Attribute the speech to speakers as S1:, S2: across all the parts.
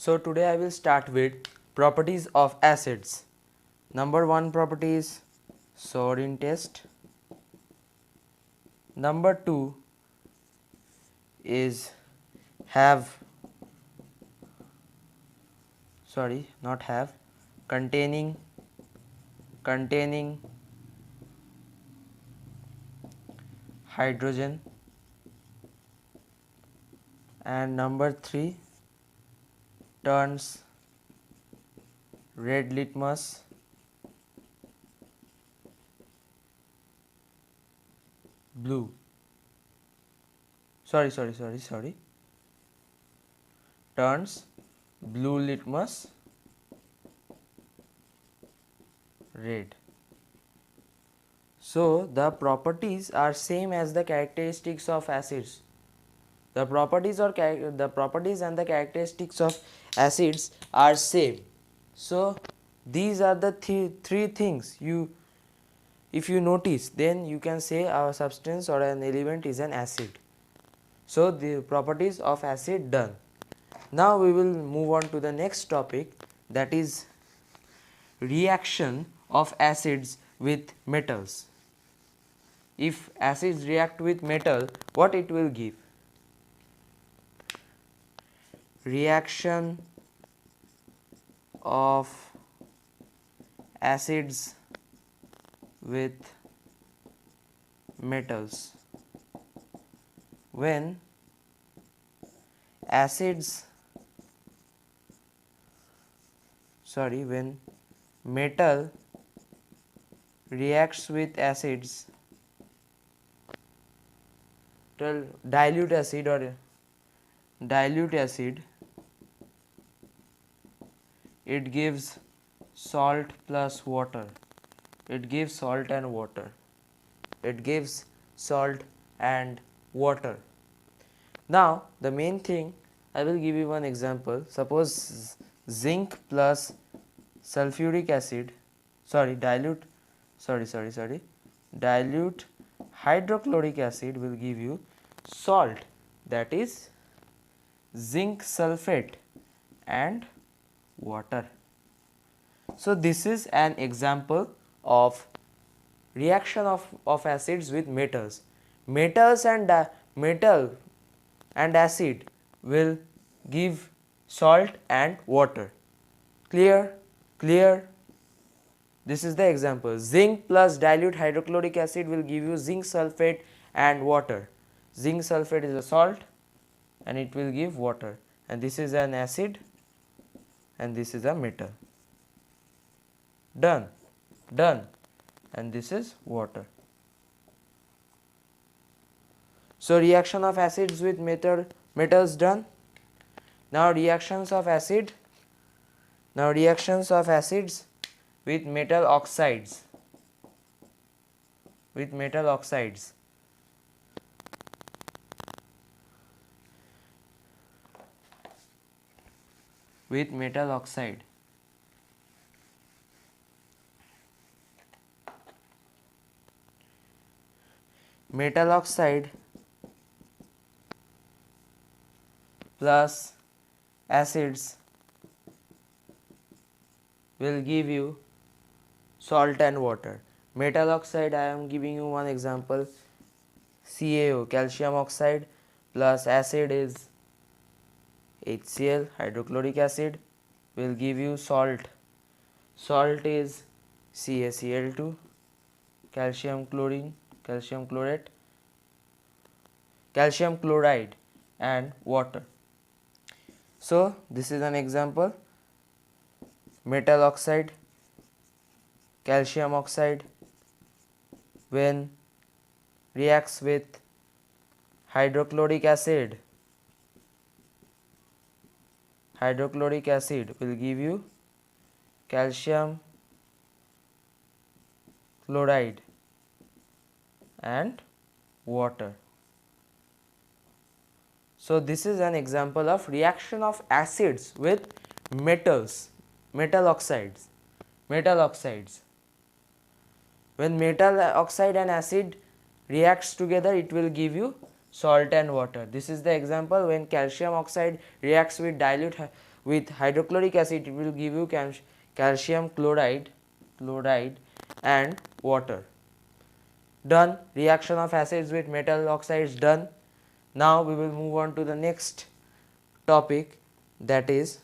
S1: So today I will start with properties of acids. Number 1 property is Sorin test. Number 2 is containing hydrogen, and number 3 turns red litmus blue. Turns blue litmus red. So the properties are same as the characteristics of acids. The properties and the characteristics of acids are same. So these are the three things if you notice, then you can say a substance or an element is an acid. So the properties of acid done. Now we will move on to the next topic, that is reaction of acids with metals. If acids react with metal, what it will give? Reaction of acids with metals. When metal reacts with acids, dilute acid, it gives salt plus water. It gives salt and water. Now the main thing, I will give you one example. Suppose zinc plus sulfuric acid, dilute hydrochloric acid will give you salt, that is zinc sulfate and water. So this is an example of reaction of acids with metals. Metals and metal and acid will give salt and water. Clear? This is the example. Zinc plus dilute hydrochloric acid will give you zinc sulfate and water. Zinc sulfate is a salt and it will give water, and this is an acid and this is a metal. Done. And this is water. So reaction of acids with metals done. Now reactions of acids with metal oxides. With metal oxide. Metal oxide plus acids will give you salt and water. Metal oxide, I am giving you one example, CaO, calcium oxide, plus acid is HCl, hydrochloric acid, will give you salt. Salt is CaCl2, calcium chloride, calcium chloride and water. So this is an example, metal oxide, calcium oxide, when reacts with hydrochloric acid will give you calcium chloride and water. So this is an example of reaction of acids with metal oxides. When metal oxide and acid reacts together, it will give you salt and water. This is the example when calcium oxide reacts with with hydrochloric acid it will give you calcium chloride and water. Done. Reaction of acids with metal oxides done. Now we will move on to the next topic, that is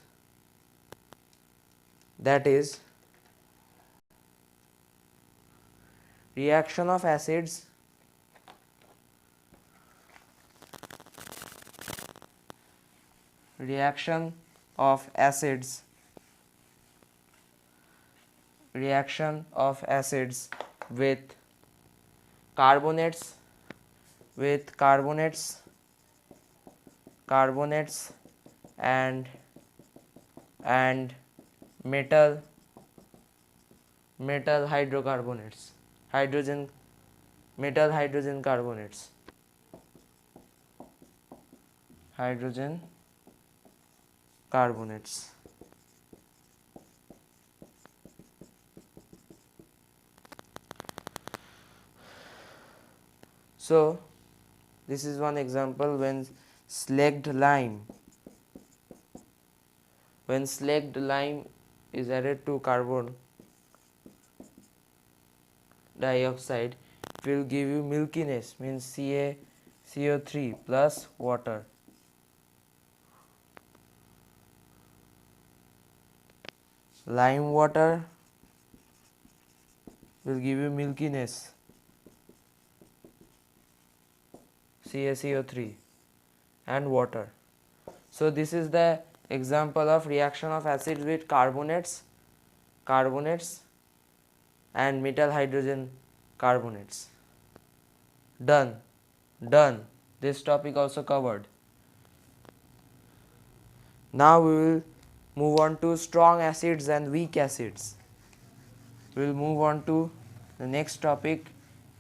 S1: reaction of acids reaction of acids with carbonates and metal hydrocarbons, metal hydrogen carbonates. So this is one example when slaked lime is added to carbon dioxide, it will give you milkiness, means CaCO3 plus water. Lime water will give you milkiness, CaCO3 and water. So this is the example of reaction of acids with carbonates and metal hydrogen carbonates. Done. This topic also covered. Now we will move on to strong acids and weak acids. We will move on to the next topic,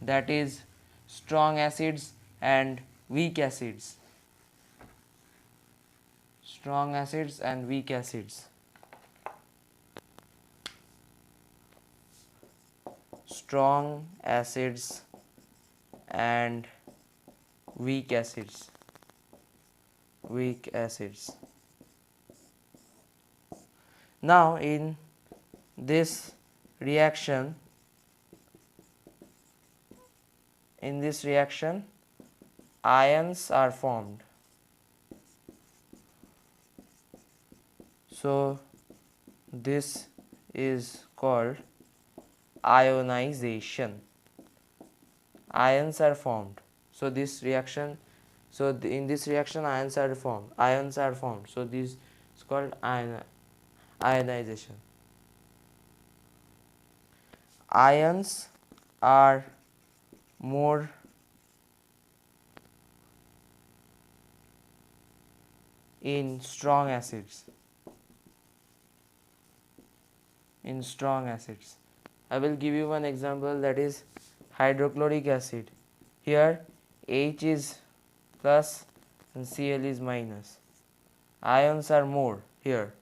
S1: that is strong acids and weak acids. Strong acids and weak acids. Strong acids and weak acids. Now in this reaction ions are formed. So this is called ionization. Ions are formed. So this reaction, in this reaction ions are formed. So this is called ionization. Ions are more in strong acids. I will give you one example, that is hydrochloric acid. Here H is plus and Cl is minus. Ions are more here.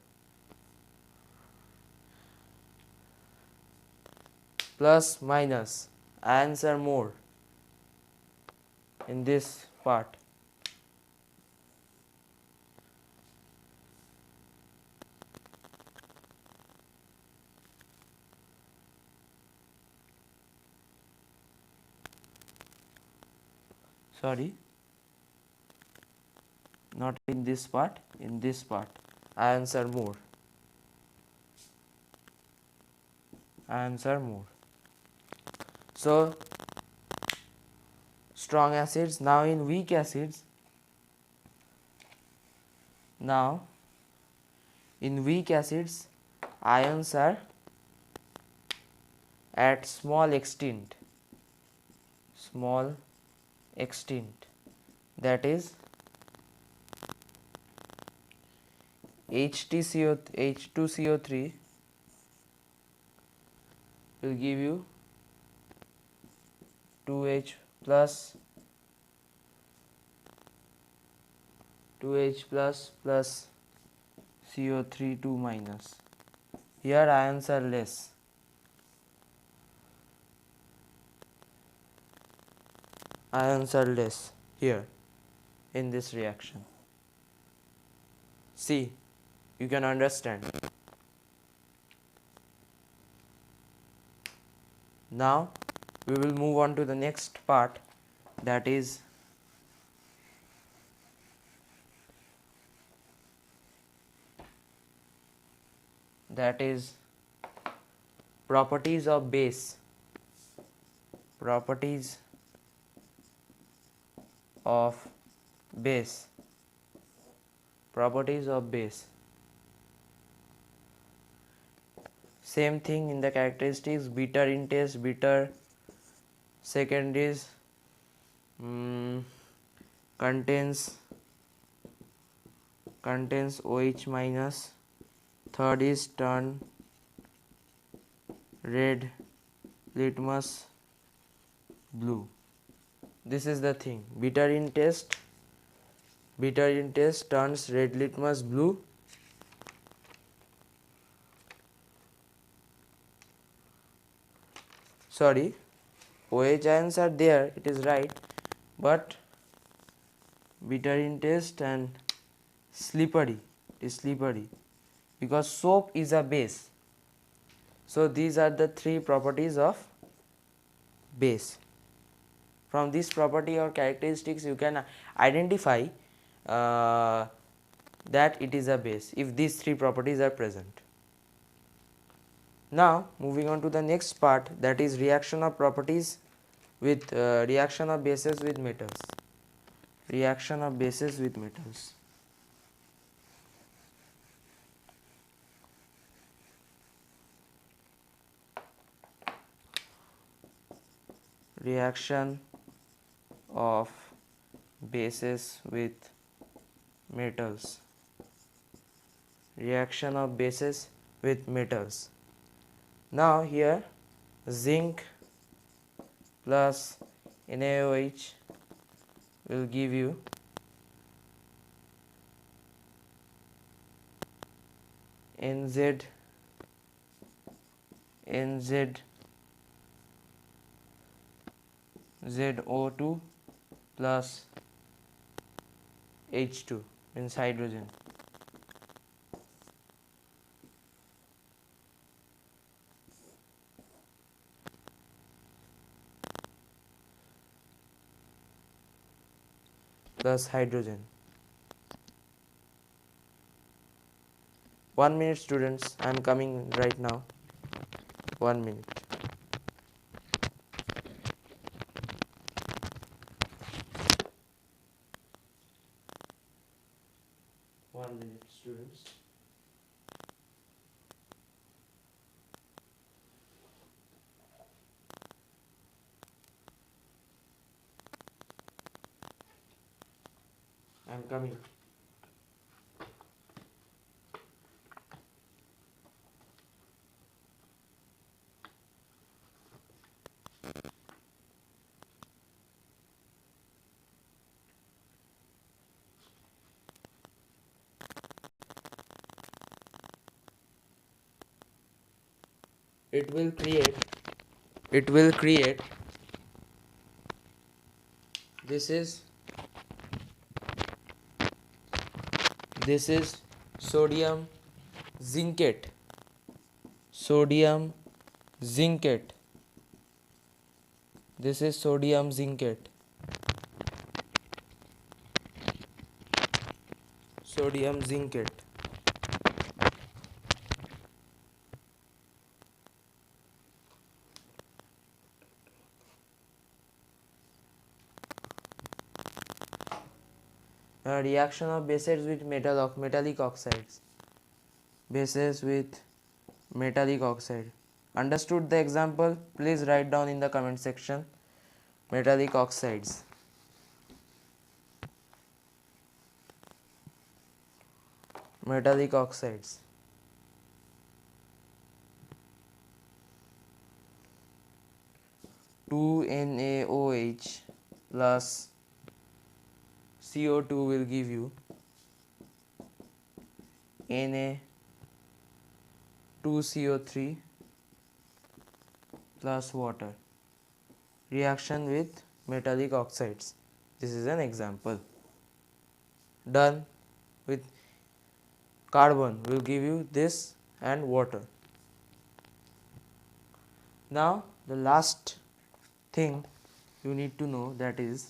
S1: Plus minus, ions are more in this part. Sorry, not in this part, ions are more. So strong acids. Now in weak acids, ions are at small extent, that is H2CO3 will give you 2H plus plus CO3 2 minus. Here ions are less. Here in this reaction. See, you can understand. Now we will move on to the next part, that is properties of base. Properties of base. Properties of base. Same thing in the characteristics. Bitter in taste, bitter. Second is contains OH minus. Third is turn red, litmus blue. This is the thing. Bitter in taste turns red litmus blue. Sorry, OH ions are there, it is right, but bitter in taste and slippery, it is slippery because soap is a base. So these are the three properties of base. From this property or characteristics you can identify that it is a base if these three properties are present. Now moving on to the next part, that is reaction of properties with reaction of bases with metals. Reaction of bases with metals. Reaction of bases with metals. Reaction of bases with metals. Now here zinc plus NaOH will give you NZO2 plus H2 means hydrogen. Plus hydrogen. 1 minute students, I am coming right now. 1 minute. Students. I am coming. It will create this is sodium zincate. This is sodium zincate. Reaction of bases with metallic oxides. Bases with metallic oxide. Understood the example? Please write down in the comment section. Metallic oxides. Metallic oxides. Two NaOH plus CO2 will give you Na2CO3 plus water. Reaction with metallic oxides. This is an example. Done with carbon will give you this and water. Now the last thing you need to know, that is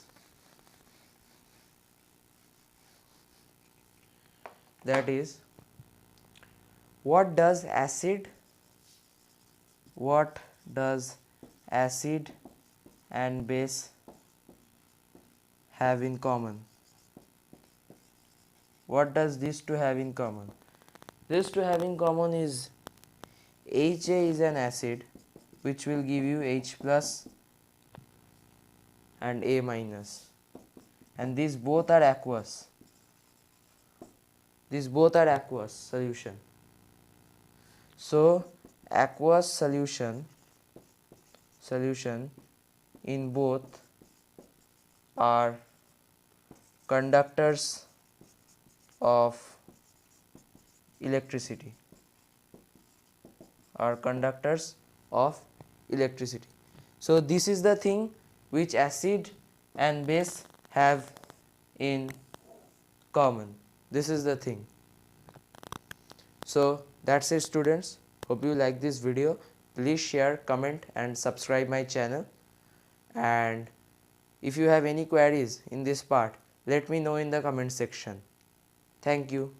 S1: what does acid and base have in common? What does these two have in common? These two have in common is HA is an acid which will give you H plus and A minus, and these both are aqueous. These both are aqueous solution. So aqueous solution in both are conductors of electricity. So this is the thing which acid and base have in common. This is the thing. So that's it, students. Hope you like this video. Please share, comment and subscribe my channel. And if you have any queries in this part, let me know in the comment section. Thank you.